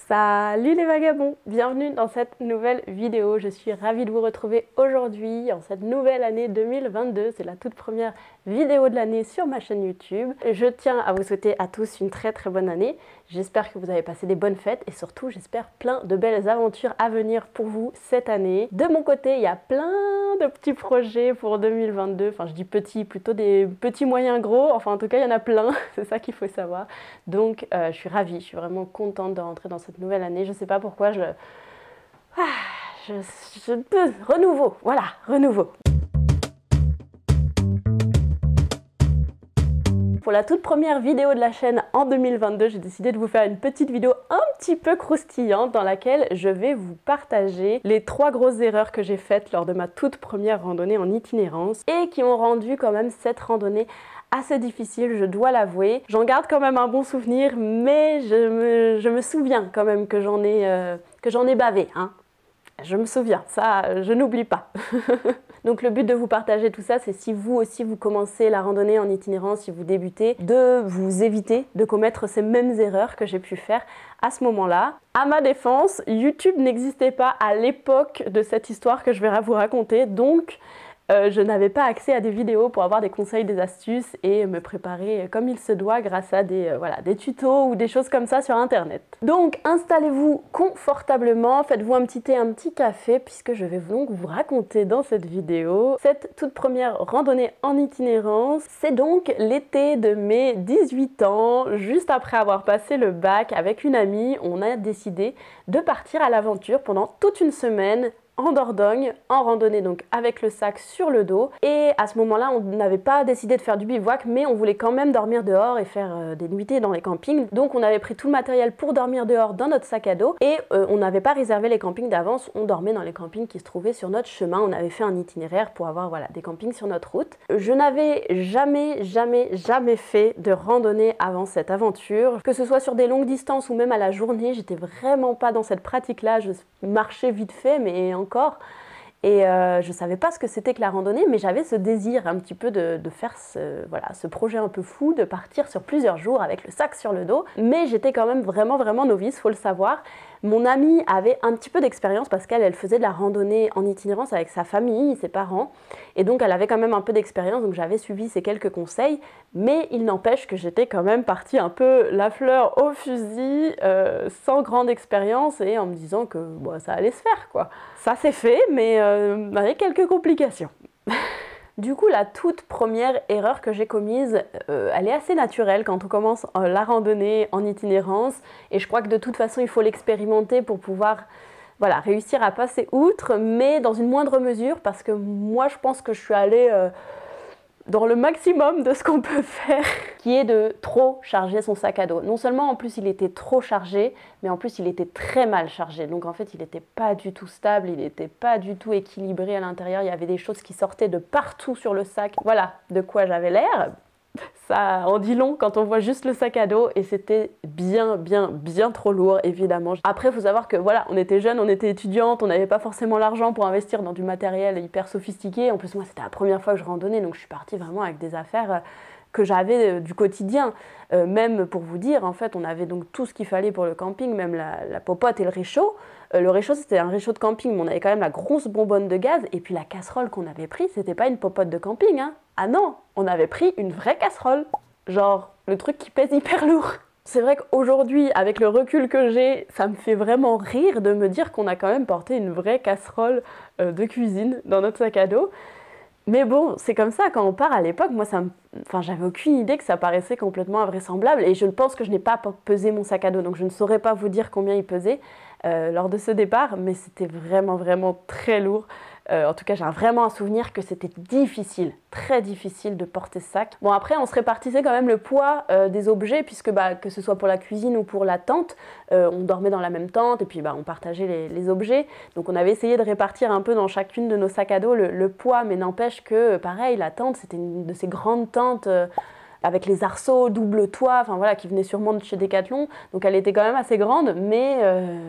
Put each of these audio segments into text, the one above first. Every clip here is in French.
Salut les vagabonds, bienvenue dans cette nouvelle vidéo. Je suis ravie de vous retrouver aujourd'hui en cette nouvelle année 2022. C'est la toute première vidéo de l'année sur ma chaîne YouTube. Je tiens à vous souhaiter à tous une très bonne année. J'espère que vous avez passé des bonnes fêtes et surtout j'espère plein de belles aventures à venir pour vous cette année. De mon côté, il y a plein de petits projets pour 2022. Enfin, je dis petits, plutôt des petits moyens gros. Enfin, en tout cas, il y en a plein. C'est ça qu'il faut savoir. Donc, je suis ravie. Je suis vraiment contente de rentrer dans cette nouvelle année. Je sais pas pourquoi renouveau. Voilà, renouveau. Pour la toute première vidéo de la chaîne en 2022, j'ai décidé de vous faire une petite vidéo un petit peu croustillante dans laquelle je vais vous partager les 3 grosses erreurs que j'ai faites lors de ma toute première randonnée en itinérance et qui ont rendu quand même cette randonnée assez difficile, je dois l'avouer. J'en garde quand même un bon souvenir, mais je me souviens quand même que j'en ai bavé, hein. Je me souviens, ça, je n'oublie pas. Donc le but de vous partager tout ça, c'est si vous aussi vous commencez la randonnée en itinérance, si vous débutez, de vous éviter de commettre ces mêmes erreurs que j'ai pu faire à ce moment-là. À ma défense, YouTube n'existait pas à l'époque de cette histoire que je vais vous raconter, donc je n'avais pas accès à des vidéos pour avoir des conseils, des astuces et me préparer comme il se doit grâce à des tutos ou des choses comme ça sur internet. Donc installez-vous confortablement, faites-vous un petit thé, un petit café puisque je vais donc vous raconter dans cette vidéo cette toute première randonnée en itinérance. C'est donc l'été de mes 18 ans, juste après avoir passé le bac avec une amie, on a décidé de partir à l'aventure pendant toute une semaine en Dordogne, en randonnée donc avec le sac sur le dos. Et à ce moment-là, on n'avait pas décidé de faire du bivouac, mais on voulait quand même dormir dehors et faire des nuitées dans les campings. Donc on avait pris tout le matériel pour dormir dehors dans notre sac à dos et on n'avait pas réservé les campings d'avance, on dormait dans les campings qui se trouvaient sur notre chemin. On avait fait un itinéraire pour avoir des campings sur notre route. Je n'avais jamais fait de randonnée avant cette aventure, que ce soit sur des longues distances ou même à la journée. J'étais vraiment pas dans cette pratique-là, je marchais vite fait, mais encore. Et je savais pas ce que c'était que la randonnée, mais j'avais ce désir un petit peu de faire ce projet un peu fou, de partir sur plusieurs jours avec le sac sur le dos. Mais j'étais quand même vraiment novice, faut le savoir. Mon amie avait un petit peu d'expérience parce qu'elle faisait de la randonnée en itinérance avec sa famille, ses parents. Et donc elle avait quand même un peu d'expérience, donc j'avais suivi ses quelques conseils. Mais il n'empêche que j'étais quand même partie un peu la fleur au fusil, sans grande expérience et en me disant que ça allait se faire quoi. Ça s'est fait, mais avec quelques complications. Du coup, la toute première erreur que j'ai commise, elle est assez naturelle quand on commence la randonnée en itinérance. Et je crois que de toute façon, il faut l'expérimenter pour pouvoir réussir à passer outre, mais dans une moindre mesure, parce que moi, je pense que je suis allée dans le maximum de ce qu'on peut faire, qui est de trop charger son sac à dos. Non seulement en plus il était trop chargé, mais en plus il était très mal chargé. Donc en fait il n'était pas du tout stable, il n'était pas du tout équilibré à l'intérieur. Il y avait des choses qui sortaient de partout sur le sac. Voilà de quoi j'avais l'air. Ça en dit long quand on voit juste le sac à dos et c'était bien trop lourd évidemment. Après il faut savoir que on était jeunes, on était étudiantes, on n'avait pas forcément l'argent pour investir dans du matériel hyper sophistiqué. En plus moi c'était la première fois que je randonnais donc je suis partie vraiment avec des affaires que j'avais du quotidien. Même pour vous dire, en fait on avait donc tout ce qu'il fallait pour le camping, même la popote et le réchaud. Le réchaud c'était un réchaud de camping mais on avait quand même la grosse bonbonne de gaz et puis la casserole qu'on avait prise c'était pas une popote de camping hein. Ah non, on avait pris une vraie casserole, genre le truc qui pèse hyper lourd. C'est vrai qu'aujourd'hui, avec le recul que j'ai, ça me fait vraiment rire de me dire qu'on a quand même porté une vraie casserole de cuisine dans notre sac à dos. Mais bon, c'est comme ça, quand on part à l'époque, moi j'avais aucune idée que ça paraissait complètement invraisemblable et je pense que je n'ai pas pesé mon sac à dos, donc je ne saurais pas vous dire combien il pesait lors de ce départ, mais c'était vraiment très lourd. En tout cas, j'ai vraiment un souvenir que c'était difficile, très difficile de porter ce sac. Bon après, on se répartissait quand même le poids des objets, puisque que ce soit pour la cuisine ou pour la tente, on dormait dans la même tente et puis on partageait les objets. Donc on avait essayé de répartir un peu dans chacune de nos sacs à dos le poids, mais n'empêche que pareil, la tente, c'était une de ces grandes tentes avec les arceaux, double toit, enfin voilà, qui venait sûrement de chez Decathlon. Donc elle était quand même assez grande, mais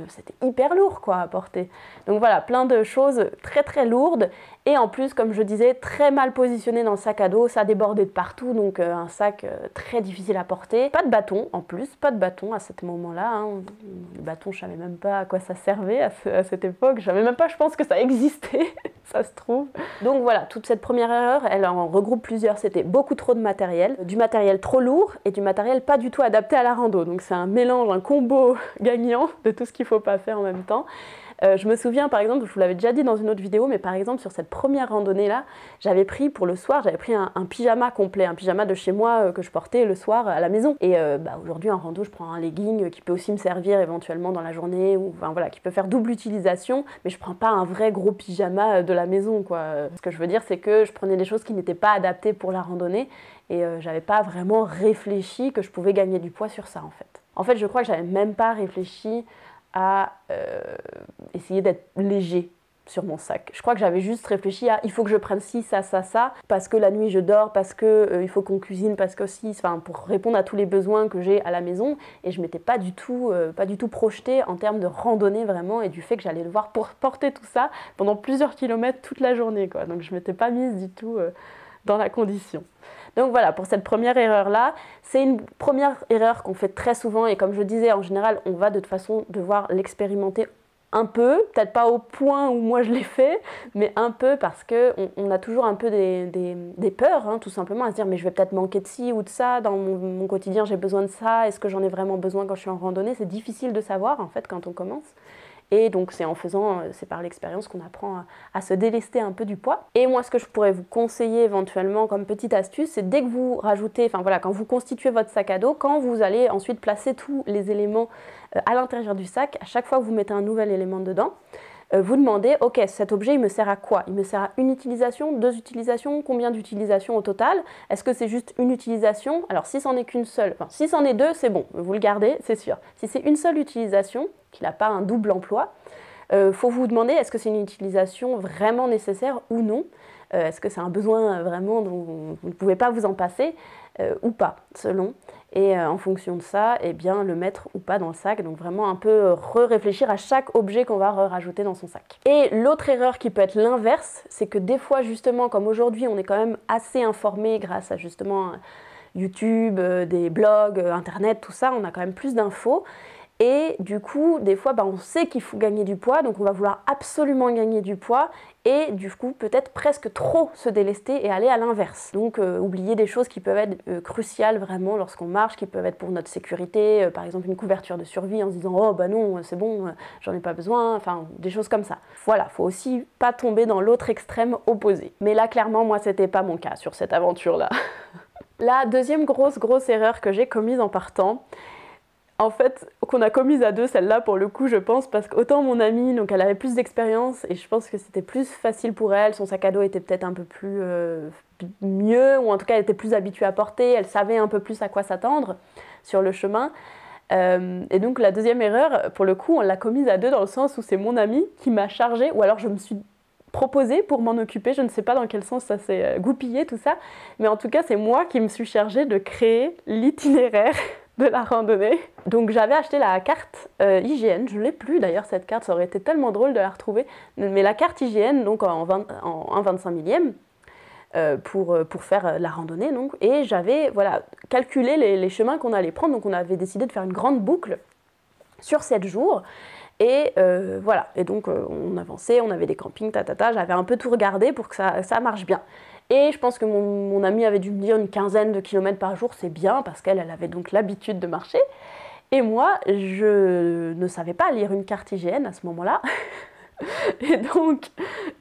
c'était hyper lourd quoi à porter. Donc voilà, plein de choses très très lourdes. Et en plus, comme je disais, très mal positionné dans le sac à dos, ça débordait de partout, donc un sac très difficile à porter. Pas de bâton en plus, pas de bâton à ce moment-là. Hein. Le bâton, je savais même pas à quoi ça servait à cette époque. Je savais même pas, je pense que ça existait, ça se trouve. Donc voilà, toute cette première erreur, elle en regroupe plusieurs. C'était beaucoup trop de matériel, du matériel trop lourd et du matériel pas du tout adapté à la rando. Donc c'est un mélange, un combo gagnant de tout ce qu'il faut pas faire en même temps. Je me souviens par exemple, je vous l'avais déjà dit dans une autre vidéo, mais par exemple sur cette première randonnée là, j'avais pris pour le soir, j'avais pris un pyjama complet, un pyjama de chez moi que je portais le soir à la maison. Et aujourd'hui en rando, je prends un legging qui peut aussi me servir éventuellement dans la journée, ou enfin, voilà, qui peut faire double utilisation, mais je prends pas un vrai gros pyjama de la maison quoi. Ce que je veux dire, c'est que je prenais des choses qui n'étaient pas adaptées pour la randonnée et j'avais pas vraiment réfléchi que je pouvais gagner du poids sur ça en fait. En fait, je crois que j'avais même pas réfléchi à essayer d'être léger sur mon sac. Je crois que j'avais juste réfléchi à il faut que je prenne ci, ça, parce que la nuit je dors, parce que il faut qu'on cuisine, parce que si, enfin pour répondre à tous les besoins que j'ai à la maison, et je m'étais pas du tout projetée en termes de randonnée vraiment, et du fait que j'allais devoir porter tout ça pendant plusieurs kilomètres toute la journée quoi. Donc je m'étais pas mise du tout dans la condition. Donc voilà, pour cette première erreur-là, c'est une première erreur qu'on fait très souvent et comme je disais, en général, on va de toute façon devoir l'expérimenter un peu, peut-être pas au point où moi je l'ai fait, mais un peu parce qu'on a toujours un peu des peurs, hein, tout simplement, à se dire mais je vais peut-être manquer de ci ou de ça, dans mon quotidien j'ai besoin de ça, est-ce que j'en ai vraiment besoin quand je suis en randonnée? C'est difficile de savoir en fait quand on commence. Et donc c'est en faisant, c'est par l'expérience qu'on apprend à se délester un peu du poids. Et moi ce que je pourrais vous conseiller éventuellement comme petite astuce, c'est dès que vous rajoutez, enfin voilà, quand vous constituez votre sac à dos, quand vous allez ensuite placer tous les éléments à l'intérieur du sac, à chaque fois que vous mettez un nouvel élément dedans, vous demandez, ok, cet objet il me sert à quoi? Il me sert à une utilisation, deux utilisations, combien d'utilisations au total? Est-ce que c'est juste une utilisation? Alors si c'en est qu'une seule, enfin si c'en est deux, c'est bon, vous le gardez, c'est sûr. Si c'est une seule utilisation, qu'il n'a pas un double emploi, faut vous demander est-ce que c'est une utilisation vraiment nécessaire ou non? Est-ce que c'est un besoin vraiment dont vous ne pouvez pas vous en passer ou pas, selon. Et en fonction de ça, eh bien, le mettre ou pas dans le sac. Donc vraiment un peu réfléchir à chaque objet qu'on va rajouter dans son sac. Et l'autre erreur qui peut être l'inverse, c'est que des fois justement, comme aujourd'hui, on est quand même assez informé grâce à justement YouTube, des blogs, Internet, tout ça, on a quand même plus d'infos. Et du coup, des fois, on sait qu'il faut gagner du poids, donc on va vouloir absolument gagner du poids et du coup, peut-être presque trop se délester et aller à l'inverse. Donc, oublier des choses qui peuvent être cruciales vraiment lorsqu'on marche, qui peuvent être pour notre sécurité, par exemple une couverture de survie en se disant « Oh bah non, c'est bon, j'en ai pas besoin », enfin, des choses comme ça. Voilà, faut aussi pas tomber dans l'autre extrême opposé. Mais là, clairement, moi, c'était pas mon cas sur cette aventure-là. La deuxième grosse erreur que j'ai commise en partant, en fait, qu'on a commise à deux, celle-là pour le coup, je pense, parce qu'autant mon amie, donc elle avait plus d'expérience et je pense que c'était plus facile pour elle, son sac à dos était peut-être un peu plus mieux, ou en tout cas elle était plus habituée à porter, elle savait un peu plus à quoi s'attendre sur le chemin. Et donc la deuxième erreur, pour le coup, on l'a commise à deux dans le sens où c'est mon amie qui m'a chargée, ou alors je me suis proposée pour m'en occuper, je ne sais pas dans quel sens ça s'est goupillé tout ça, mais en tout cas c'est moi qui me suis chargée de créer l'itinéraire de la randonnée. Donc j'avais acheté la carte IGN, je ne l'ai plus d'ailleurs cette carte, ça aurait été tellement drôle de la retrouver, mais la carte IGN donc en 1/25 millième pour faire la randonnée donc, et j'avais voilà, calculé les chemins qu'on allait prendre, donc on avait décidé de faire une grande boucle sur 7 jours. Et voilà, et donc on avançait, on avait des campings, j'avais un peu tout regardé pour que ça marche bien. Et je pense que mon amie avait dû me dire une quinzaine de kilomètres par jour, c'est bien, parce qu'elle avait donc l'habitude de marcher. Et moi, je ne savais pas lire une carte IGN à ce moment-là. et donc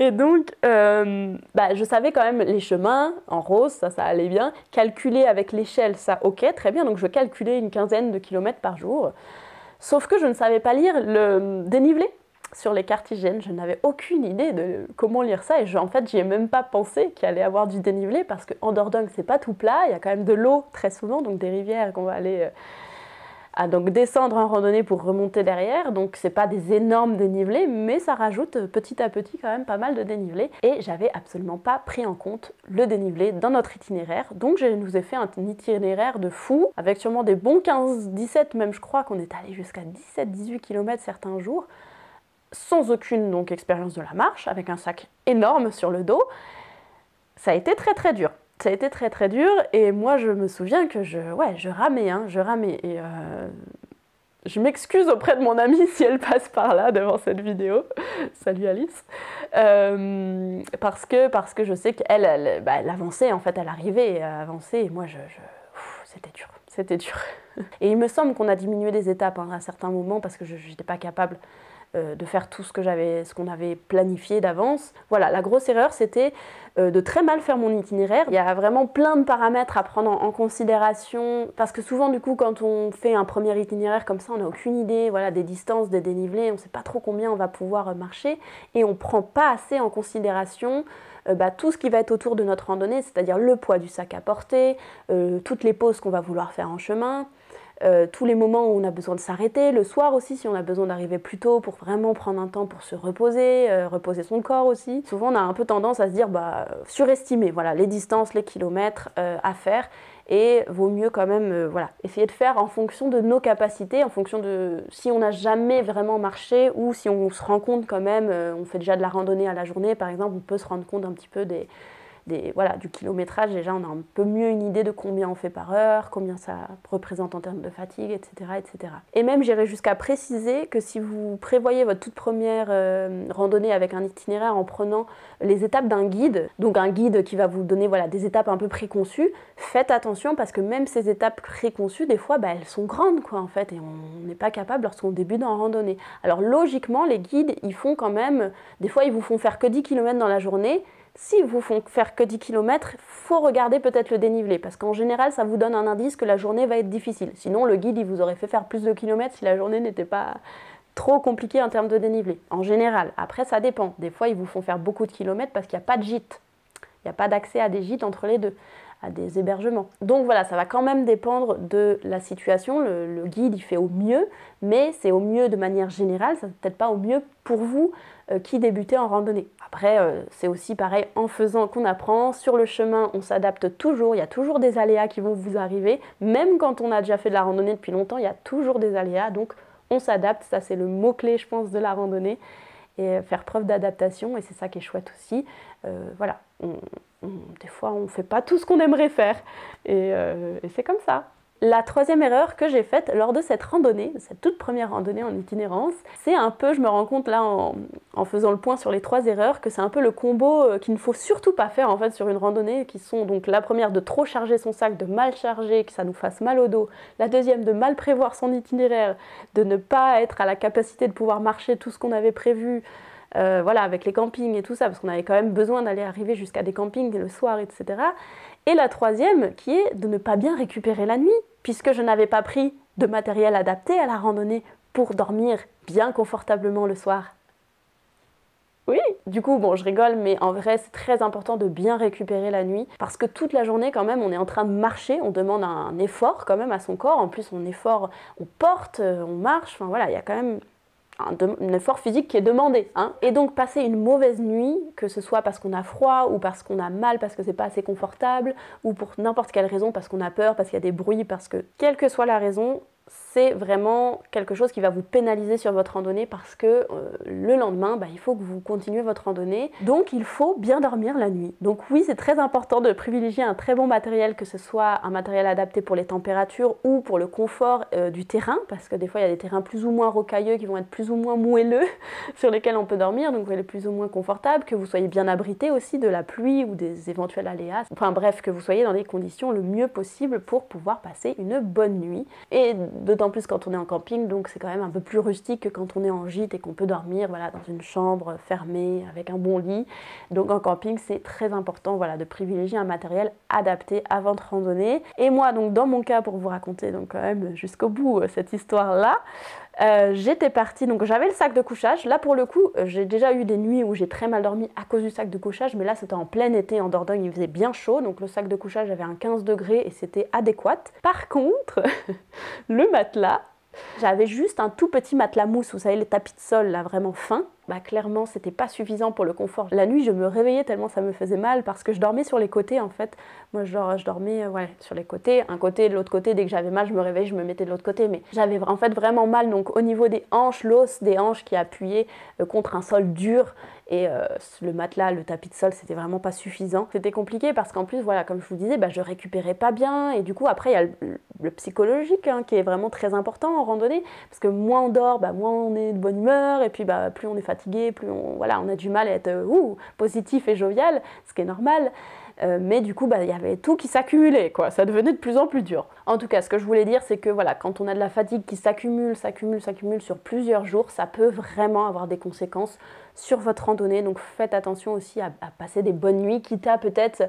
je savais quand même les chemins, en rose, ça allait bien. Calculer avec l'échelle, ça ok, très bien, donc je calculais une quinzaine de kilomètres par jour. Sauf que je ne savais pas lire le dénivelé sur les cartes IGN, je n'avais aucune idée de comment lire ça et en fait j'y ai même pas pensé qu'il allait avoir du dénivelé parce qu'en Dordogne c'est pas tout plat, il y a quand même de l'eau très souvent, donc des rivières qu'on va aller à donc descendre en randonnée pour remonter derrière, donc c'est pas des énormes dénivelés, mais ça rajoute petit à petit quand même pas mal de dénivelé, et j'avais absolument pas pris en compte le dénivelé dans notre itinéraire, donc je nous ai fait un itinéraire de fou, avec sûrement des bons 15-17, même je crois qu'on est allé jusqu'à 17-18 km certains jours, sans aucune donc expérience de la marche, avec un sac énorme sur le dos. Ça a été très dur. Ça a été très dur, et moi je me souviens que je ramais, hein, je ramais. Et je m'excuse auprès de mon amie si elle passe par là devant cette vidéo. Salut Alice. Parce que je sais qu'elle elle avançait, en fait, elle arrivait à avancer, et moi c'était dur. Et il me semble qu'on a diminué des étapes hein, à certains moments, parce que je n'étais pas capable de faire tout ce qu'on avait planifié d'avance. Voilà, la grosse erreur, c'était de très mal faire mon itinéraire. Il y a vraiment plein de paramètres à prendre en considération, parce que souvent, du coup, quand on fait un premier itinéraire comme ça, on n'a aucune idée voilà, des distances, des dénivelés, on ne sait pas trop combien on va pouvoir marcher, et on ne prend pas assez en considération tout ce qui va être autour de notre randonnée, c'est-à-dire le poids du sac à porter, toutes les pauses qu'on va vouloir faire en chemin, tous les moments où on a besoin de s'arrêter, le soir aussi si on a besoin d'arriver plus tôt pour vraiment prendre un temps pour se reposer, reposer son corps aussi. Souvent on a un peu tendance à se dire surestimer voilà, les distances, les kilomètres à faire, et vaut mieux quand même essayer de faire en fonction de nos capacités, en fonction de si on n'a jamais vraiment marché, ou si on se rend compte quand même, on fait déjà de la randonnée à la journée par exemple, on peut se rendre compte un petit peu du kilométrage. Déjà on a un peu mieux une idée de combien on fait par heure, combien ça représente en termes de fatigue, etc. etc. Et même j'irai jusqu'à préciser que si vous prévoyez votre toute première randonnée avec un itinéraire en prenant les étapes d'un guide, donc un guide qui va vous donner des étapes un peu préconçues, faites attention, parce que même ces étapes préconçues, des fois elles sont grandes en fait, et on n'est pas capable lorsqu'on débute en randonnée. Alors logiquement les guides ils font quand même, des fois ils vous font faire que 10 km dans la journée. Si vous font faire que 10 km, il faut regarder peut-être le dénivelé, parce qu'en général, ça vous donne un indice que la journée va être difficile. Sinon, le guide, il vous aurait fait faire plus de kilomètres si la journée n'était pas trop compliquée en termes de dénivelé. En général, après, ça dépend. Des fois, ils vous font faire beaucoup de kilomètres parce qu'il n'y a pas de gîte. Il n'y a pas d'accès à des gîtes entre les deux, à des hébergements. Donc voilà, ça va quand même dépendre de la situation. Le guide, il fait au mieux, mais c'est au mieux de manière générale, ça n'est peut-être pas au mieux pour vous qui débutez en randonnée. Après, c'est aussi pareil, en faisant qu'on apprend. Sur le chemin, on s'adapte toujours, il y a toujours des aléas qui vont vous arriver. Même quand on a déjà fait de la randonnée depuis longtemps, il y a toujours des aléas, donc on s'adapte. Ça, c'est le mot-clé, je pense, de la randonnée. Et faire preuve d'adaptation, et c'est ça qui est chouette aussi. Voilà, des fois, on ne fait pas tout ce qu'on aimerait faire, et c'est comme ça. La troisième erreur que j'ai faite lors de cette randonnée, cette toute première randonnée en itinérance, c'est un peu, je me rends compte là en faisant le point sur les 3 erreurs, que c'est un peu le combo qu'il ne faut surtout pas faire en fait sur une randonnée, qui sont donc la première de trop charger son sac, de mal charger, que ça nous fasse mal au dos, la deuxième de mal prévoir son itinéraire, de ne pas être à la capacité de pouvoir marcher tout ce qu'on avait prévu, avec les campings et tout ça, parce qu'on avait quand même besoin d'aller arriver jusqu'à des campings le soir, etc. Et la troisième, qui est de ne pas bien récupérer la nuit, puisque je n'avais pas pris de matériel adapté à la randonnée pour dormir bien confortablement le soir. Oui, du coup, bon, je rigole, mais en vrai, c'est très important de bien récupérer la nuit, parce que toute la journée, quand même, on est en train de marcher, on demande un effort quand même à son corps. En plus, on porte, on marche, enfin voilà, il y a quand même un effort physique qui est demandé. Et donc passer une mauvaise nuit, que ce soit parce qu'on a froid, ou parce qu'on a mal, parce que c'est pas assez confortable, ou pour n'importe quelle raison, parce qu'on a peur, parce qu'il y a des bruits, parce que quelle que soit la raison, c'est vraiment quelque chose qui va vous pénaliser sur votre randonnée, parce que le lendemain, il faut que vous continuez votre randonnée. Donc il faut bien dormir la nuit. Donc oui, c'est très important de privilégier un très bon matériel, que ce soit un matériel adapté pour les températures ou pour le confort du terrain, parce que des fois il y a des terrains plus ou moins rocailleux qui vont être plus ou moins moelleux sur lesquels on peut dormir, donc vous allez plus ou moins confortable, que vous soyez bien abrité aussi de la pluie ou des éventuels aléas. Enfin bref, que vous soyez dans des conditions le mieux possible pour pouvoir passer une bonne nuit. Et d'autant plus quand on est en camping, donc c'est quand même un peu plus rustique que quand on est en gîte et qu'on peut dormir dans une chambre fermée avec un bon lit. Donc en camping, c'est très important de privilégier un matériel adapté à votre randonnée. Et moi, donc dans mon cas, pour vous raconter donc quand même jusqu'au bout cette histoire-là, J'étais partie, donc j'avais le sac de couchage. Là pour le coup, j'ai déjà eu des nuits où j'ai très mal dormi à cause du sac de couchage, mais là c'était en plein été en Dordogne, il faisait bien chaud, donc le sac de couchage avait un 15 degrés et c'était adéquat. Par contre, le matelas, j'avais juste un tout petit matelas mousse, vous savez les tapis de sol là vraiment fins. Bah clairement c'était pas suffisant pour le confort. La nuit je me réveillais tellement ça me faisait mal parce que je dormais sur les côtés en fait. Moi je dormais ouais, sur les côtés, un côté, de l'autre côté, dès que j'avais mal je me réveillais, je me mettais de l'autre côté. Mais j'avais en fait vraiment mal, donc au niveau des hanches, l'os des hanches qui appuyait contre un sol dur. Et le matelas, le tapis de sol, c'était vraiment pas suffisant. C'était compliqué parce qu'en plus, voilà, comme je vous disais, bah, je récupérais pas bien. Et du coup, après, il y a le psychologique hein, qui est vraiment très important en randonnée. Parce que moins on dort, bah, moins on est de bonne humeur. Et puis, bah, plus on est fatigué, plus voilà, on a du mal à être positif et jovial, ce qui est normal. Mais du coup, bah, y avait tout qui s'accumulait, quoi. Ça devenait de plus en plus dur. En tout cas, ce que je voulais dire, c'est que voilà, quand on a de la fatigue qui s'accumule sur plusieurs jours, ça peut vraiment avoir des conséquences sur votre randonnée. Donc faites attention aussi à passer des bonnes nuits, quitte à peut-être,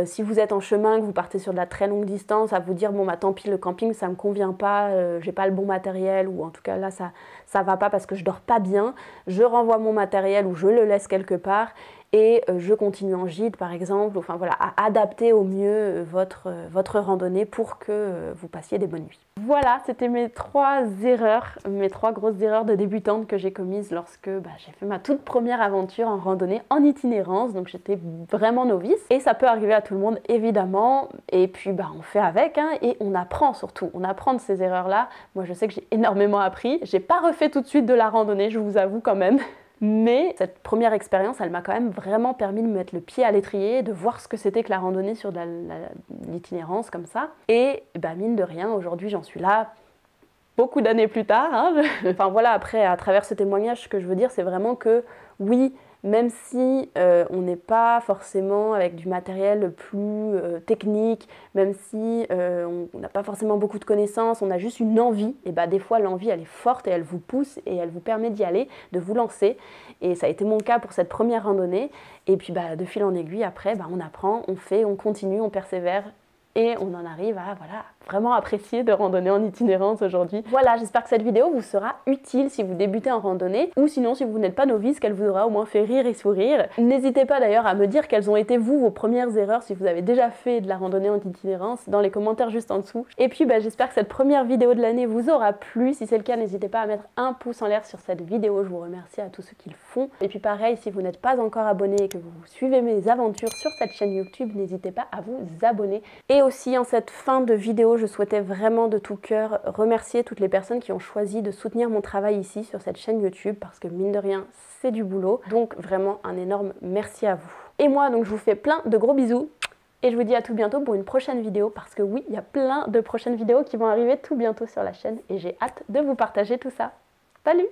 si vous êtes en chemin, que vous partez sur de la très longue distance, à vous dire, bon bah tant pis, le camping, ça me convient pas, j'ai pas le bon matériel, ou en tout cas là, ça va pas parce que je dors pas bien, je renvoie mon matériel ou je le laisse quelque part, et je continue en gîte par exemple, enfin voilà, à adapter au mieux votre randonnée pour que vous passiez des bonnes nuits. Voilà, c'était mes trois grosses erreurs de débutante que j'ai commises lorsque j'ai fait ma toute première aventure en randonnée en itinérance, donc j'étais vraiment novice. Et ça peut arriver à tout le monde évidemment, et puis on fait avec, hein, et on apprend surtout, on apprend de ces erreurs-là. Moi je sais que j'ai énormément appris, j'ai pas refait tout de suite de la randonnée, je vous avoue quand même. Mais cette première expérience, elle m'a quand même vraiment permis de mettre le pied à l'étrier, de voir ce que c'était que la randonnée sur de l'itinérance comme ça. Et mine de rien, aujourd'hui j'en suis là, beaucoup d'années plus tard. Hein. Enfin voilà, après, à travers ce témoignage, ce que je veux dire, c'est vraiment que oui, même si on n'est pas forcément avec du matériel le plus technique, même si on n'a pas forcément beaucoup de connaissances, on a juste une envie, et des fois l'envie elle est forte et elle vous pousse et elle vous permet d'y aller, de vous lancer. Et ça a été mon cas pour cette première randonnée. Et puis de fil en aiguille, après, on apprend, on fait, on continue, on persévère. Et on en arrive à vraiment apprécier de randonner en itinérance aujourd'hui. Voilà, j'espère que cette vidéo vous sera utile si vous débutez en randonnée, ou sinon si vous n'êtes pas novice, qu'elle vous aura au moins fait rire et sourire. N'hésitez pas d'ailleurs à me dire quelles ont été vos premières erreurs, si vous avez déjà fait de la randonnée en itinérance, dans les commentaires juste en dessous. Et puis j'espère que cette première vidéo de l'année vous aura plu. Si c'est le cas, n'hésitez pas à mettre un pouce en l'air sur cette vidéo, je vous remercie à tous ceux qui le font. Et puis pareil, si vous n'êtes pas encore abonné et que vous suivez mes aventures sur cette chaîne YouTube, n'hésitez pas à vous abonner. Et aussi en cette fin de vidéo, je souhaitais vraiment de tout cœur remercier toutes les personnes qui ont choisi de soutenir mon travail ici sur cette chaîne YouTube, parce que mine de rien, c'est du boulot. Donc vraiment un énorme merci à vous. Et moi, donc je vous fais plein de gros bisous et je vous dis à tout bientôt pour une prochaine vidéo, parce que oui, il y a plein de prochaines vidéos qui vont arriver tout bientôt sur la chaîne et j'ai hâte de vous partager tout ça. Salut!